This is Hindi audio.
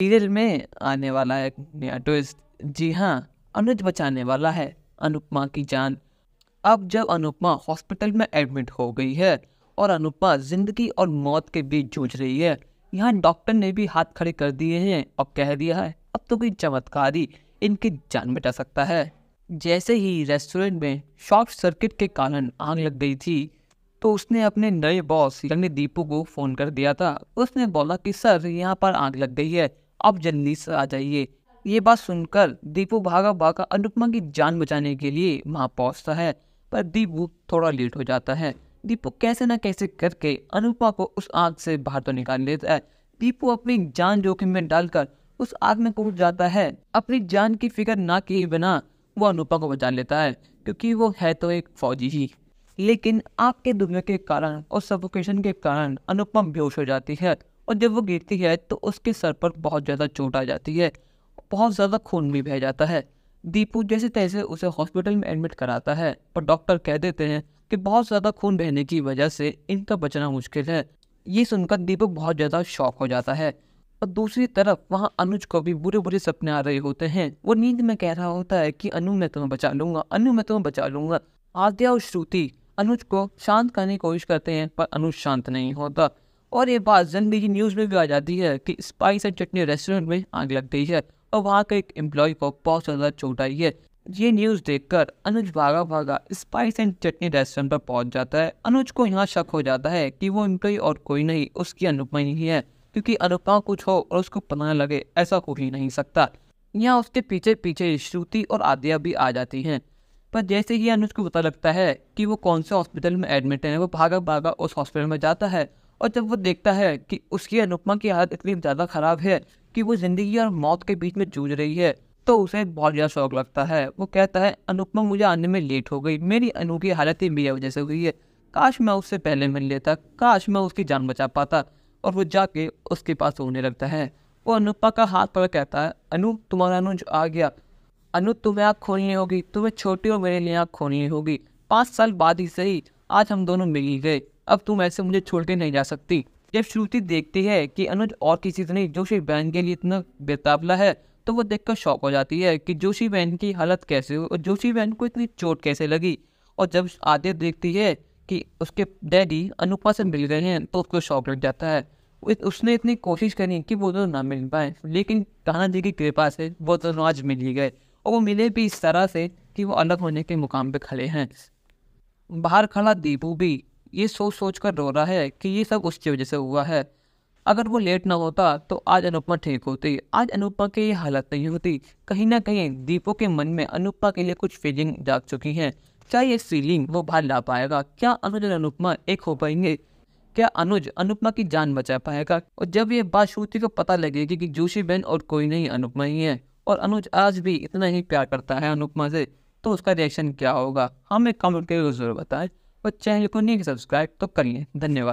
सीरियल में आने वाला है एक नया ट्विस्ट। जी हाँ, अनुज बचाने वाला है अनुपमा की जान। अब जब अनुपमा हॉस्पिटल में एडमिट हो गई है और अनुपमा जिंदगी और मौत के बीच जूझ रही है, यहाँ डॉक्टर ने भी हाथ खड़े कर दिए हैं और कह दिया है अब तो कोई चमत्कार ही इनकी जान बचा सकता है। जैसे ही रेस्टोरेंट में शॉर्ट सर्किट के कारण आग लग गई थी, तो उसने अपने नए बॉस यानी दीपू को फ़ोन कर दिया था। उसने बोला कि सर यहाँ पर आग लग गई है, आप जल्दी से आ जाइए। ये बात सुनकर दीपू भागा भागा अनुपमा की जान बचाने के लिए वहाँ पहुँचता है, पर दीपू थोड़ा लेट हो जाता है। दीपू कैसे न कैसे करके अनुपमा को उस आग से बाहर तो निकाल लेता है। दीपू अपनी जान जोखिम में डालकर उस आग में कूद जाता है। अपनी जान की फिक्र ना किए बिना वो अनुपमा को बचा लेता है, क्योंकि वो है तो एक फौजी ही। लेकिन आग के धुएं के कारण और सफोकेशन के कारण अनुपमा बेहोश हो जाती है, और जब वो गिरती है तो उसके सर पर बहुत ज़्यादा चोट आ जाती है, बहुत ज़्यादा खून भी बह जाता है। दीपू जैसे तैसे उसे हॉस्पिटल में एडमिट कराता है, पर डॉक्टर कह देते हैं कि बहुत ज़्यादा खून बहने की वजह से इनका बचना मुश्किल है। ये सुनकर दीपू बहुत ज़्यादा शॉक हो जाता है। और दूसरी तरफ वहाँ अनुज को भी बुरे बुरे सपने आ रहे होते हैं। वो नींद में कह रहा होता है कि अनु मैं तुम्हें बचा लूंगा, अनु मैं तुम्हें बचा लूंगा। आद्या और श्रुति अनुज को शांत करने की कोशिश करते हैं, पर अनुज शांत नहीं होता। और ये बात जल्दी ही न्यूज़ में भी आ जाती है कि स्पाइस एंड चटनी रेस्टोरेंट में आग लग गई है और वहाँ के एक एम्प्लॉय को बहुत ज़्यादा चोट आई है। ये न्यूज़ देखकर अनुज भागा भागा स्पाइस एंड चटनी रेस्टोरेंट पर पहुँच जाता है। अनुज को यहाँ शक हो जाता है कि वो एम्प्लॉय और कोई नहीं, उसकी अनुपमा ही है, क्योंकि अनुपमा कुछ हो और उसको पता न लगे ऐसा हो ही नहीं सकता। यहाँ उसके पीछे पीछे श्रुति और आद्या भी आ जाती हैं। पर जैसे ही अनुज को पता लगता है कि वो कौन से हॉस्पिटल में एडमिट है, वो भागा भागा उस हॉस्पिटल में जाता है। और जब वो देखता है कि उसकी अनुपमा की हालत इतनी ज़्यादा ख़राब है कि वो ज़िंदगी और मौत के बीच में जूझ रही है, तो उसे बहुत ज़्यादा शौक लगता है। वो कहता है अनुपमा मुझे आने में लेट हो गई, मेरी अनु की हालत ही मेरी वजह से हुई है, काश मैं उससे पहले मिल लेता, काश मैं उसकी जान बचा पाता। और वो जाके उसके पास रोने लगता है। वो अनुपमा का हाथ पकड़ कहता है अनु तुम्हारा अनुज आ गया। अनु तुम्हें आँख खोलनी होगी, तुम्हें छोटी और मेरे लिए आँख खोलनी होगी। 5 साल बाद ही सही, आज हम दोनों मिल ही गए, अब तुम ऐसे मुझे छोड़ के नहीं जा सकती। जब श्रुति देखती है कि अनुज और किसी से नहीं जोशी बहन के लिए इतना बेताबला है, तो वो देखकर शौक हो जाती है कि जोशी बहन की हालत कैसे हो और जोशी बहन को इतनी चोट कैसे लगी। और जब आद्या देखती है कि उसके डैडी अनुपमा से मिल गए हैं, तो उसको शौक लग जाता है। उसने इतनी कोशिश करी कि वो दोनों ना मिल पाए, लेकिन कान्हा जी की कृपा से वो दोनों आज मिल ही गए, और वो मिले भी इस तरह से कि वो अलग होने के मुकाम पे खड़े हैं। बाहर खड़ा दीपू भी ये सोच सोच कर रो रहा है कि ये सब उसकी वजह से हुआ है। अगर वो लेट ना होता तो आज अनुपमा ठीक होती, आज अनुपमा की ये हालत नहीं होती। कहीं ना कहीं दीपू के मन में अनुपमा के लिए कुछ फीलिंग जाग चुकी हैं। क्या ये फीलिंग वो बाहर ला पाएगा? क्या अनुज और अनुपमा एक हो पाएंगे? क्या अनुज अनुपमा की जान बचा पाएगा? और जब ये बात श्रुति को पता लगेगी कि जोशी बहन और कोई नहीं अनुपमा ही है, और अनुज आज भी इतना ही प्यार करता है अनुपमा से, तो उसका रिएक्शन क्या होगा हमें कमेंट करके जरूर बताएं। और चैनल को नहीं सब्सक्राइब तो करिए। धन्यवाद।